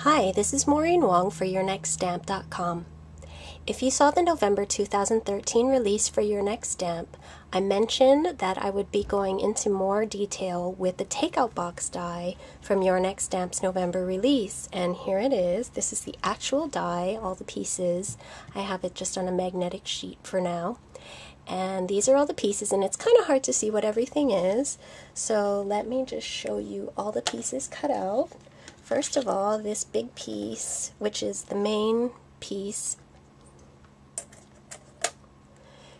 Hi, this is Maureen Wong for YourNextStamp.com. If you saw the November 2013 release for Your Next Stamp, I mentioned that I would be going into more detail with the Takeout box die from Your Next Stamp's November release, and here it is. This is the actual die, all the pieces. I have it just on a magnetic sheet for now. And these are all the pieces, and it's kind of hard to see what everything is, so let me just show you all the pieces cut out. First of all, this big piece, which is the main piece,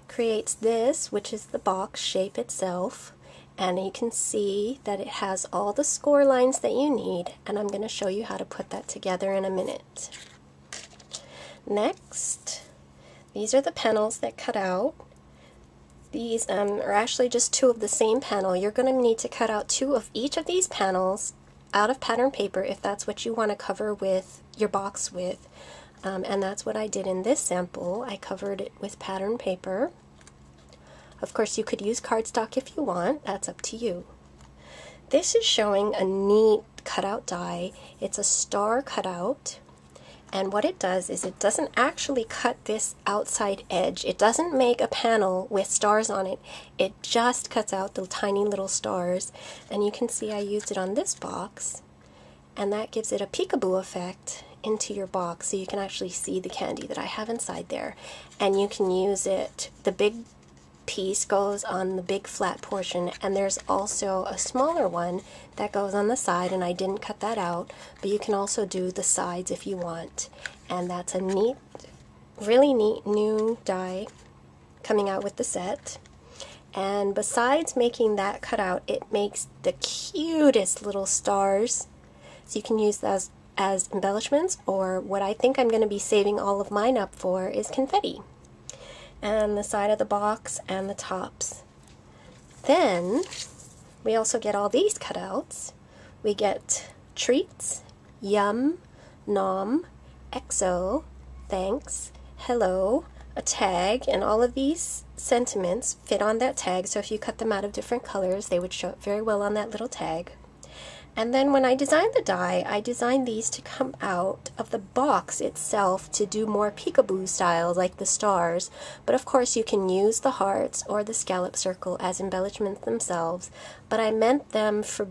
creates this, which is the box shape itself, and you can see that it has all the score lines that you need, and I'm going to show you how to put that together in a minute. Next, these are the panels that cut out. These are actually just two of the same panel. You're going to need to cut out two of each of these panels out of pattern paper if that's what you want to cover with your box with, and that's what I did in this sample. I covered it with pattern paper. Of course, you could use cardstock if you want, that's up to you. This is showing a neat cutout die. It's a star cutout, and what it does is it doesn't actually cut this outside edge. It doesn't make a panel with stars on it. It just cuts out the tiny little stars, and you can see I used it on this box, and that gives it a peekaboo effect into your box, so you can actually see the candy that I have inside there. And you can use it, the big piece goes on the big flat portion, and there's also a smaller one that goes on the side, and I didn't cut that out, but you can also do the sides if you want. And that's a neat, really neat new die coming out with the set. And besides making that cutout, it makes the cutest little stars, so you can use those as embellishments, or what I think I'm going to be saving all of mine up for is confetti. And the side of the box and the tops. Then we also get all these cutouts. We get treats, yum, nom, exo, thanks, hello, a tag, and all of these sentiments fit on that tag, so if you cut them out of different colors they would show up very well on that little tag. And then when I designed the die, I designed these to come out of the box itself to do more peekaboo styles like the stars. But of course you can use the hearts or the scallop circle as embellishments themselves. But I meant them for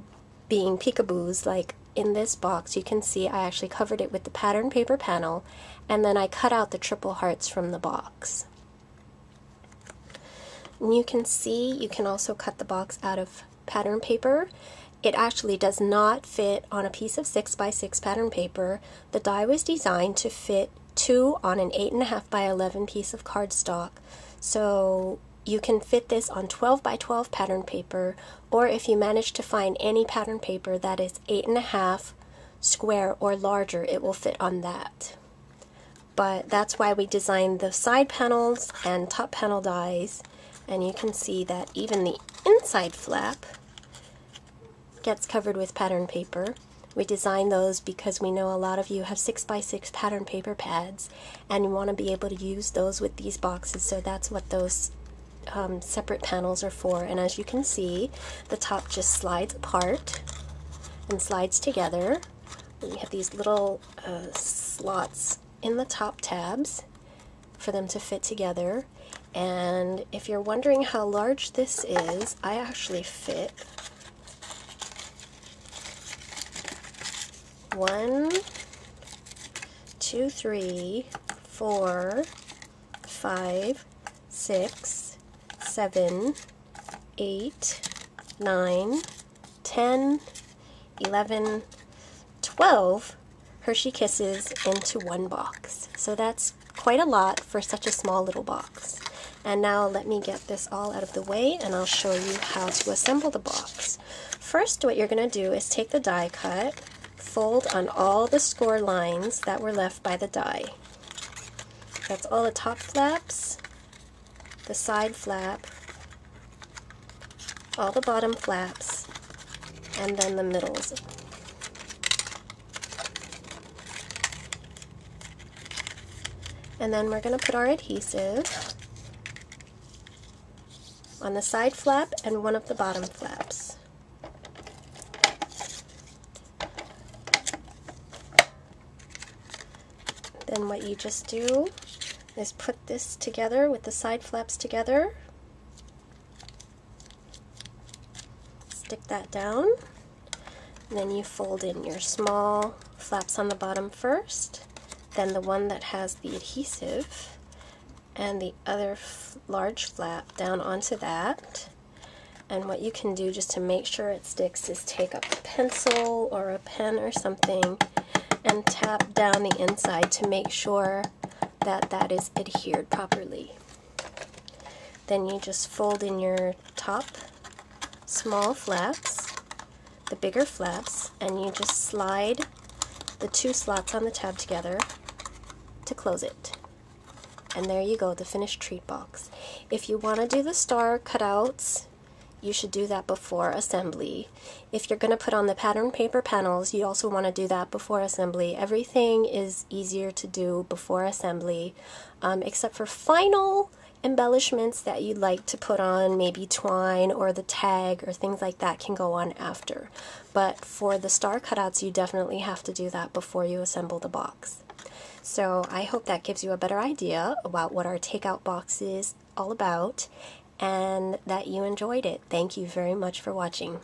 being peekaboos. Like in this box you can see I actually covered it with the pattern paper panel, and then I cut out the triple hearts from the box. And you can see you can also cut the box out of pattern paper. It actually does not fit on a piece of 6x6 pattern paper. The die was designed to fit 2 on an 8.5 by 11 piece of cardstock. So you can fit this on 12x12 pattern paper, or if you manage to find any pattern paper that is 8.5 square or larger, it will fit on that. But that's why we designed the side panels and top panel dies, and you can see that even the inside flap gets covered with pattern paper. We designed those because we know a lot of you have 6x6 pattern paper pads, and you want to be able to use those with these boxes, so that's what those separate panels are for. And as you can see, the top just slides apart and slides together. We have these little slots in the top tabs for them to fit together. And if you're wondering how large this is, I actually fit 1, 2, 3, 4, 5, 6, 7, 8, 9, 10, 11, 12 Hershey Kisses into one box. So that's quite a lot for such a small little box. And now let me get this all out of the way, and I'll show you how to assemble the box. First, what you're going to do is take the die cut, fold on all the score lines that were left by the die. That's all the top flaps, the side flap, all the bottom flaps, and then the middles. And then we're going to put our adhesive on the side flap and one of the bottom flaps. Then what you just do is put this together with the side flaps together. Stick that down. And then you fold in your small flaps on the bottom first, then the one that has the adhesive, and the other large flap down onto that. And what you can do just to make sure it sticks is take up a pencil or a pen or something and tap down the inside to make sure that that is adhered properly. Then you just fold in your top small flaps, the bigger flaps, and you just slide the two slots on the tab together to close it. And there you go, the finished treat box. If you want to do the star cutouts, you should do that before assembly. If you're going to put on the pattern paper panels, you also want to do that before assembly. Everything is easier to do before assembly, except for final embellishments that you'd like to put on, maybe twine or the tag or things like that can go on after. But for the star cutouts, you definitely have to do that before you assemble the box. So I hope that gives you a better idea about what our takeout box is all about, and that you enjoyed it. Thank you very much for watching.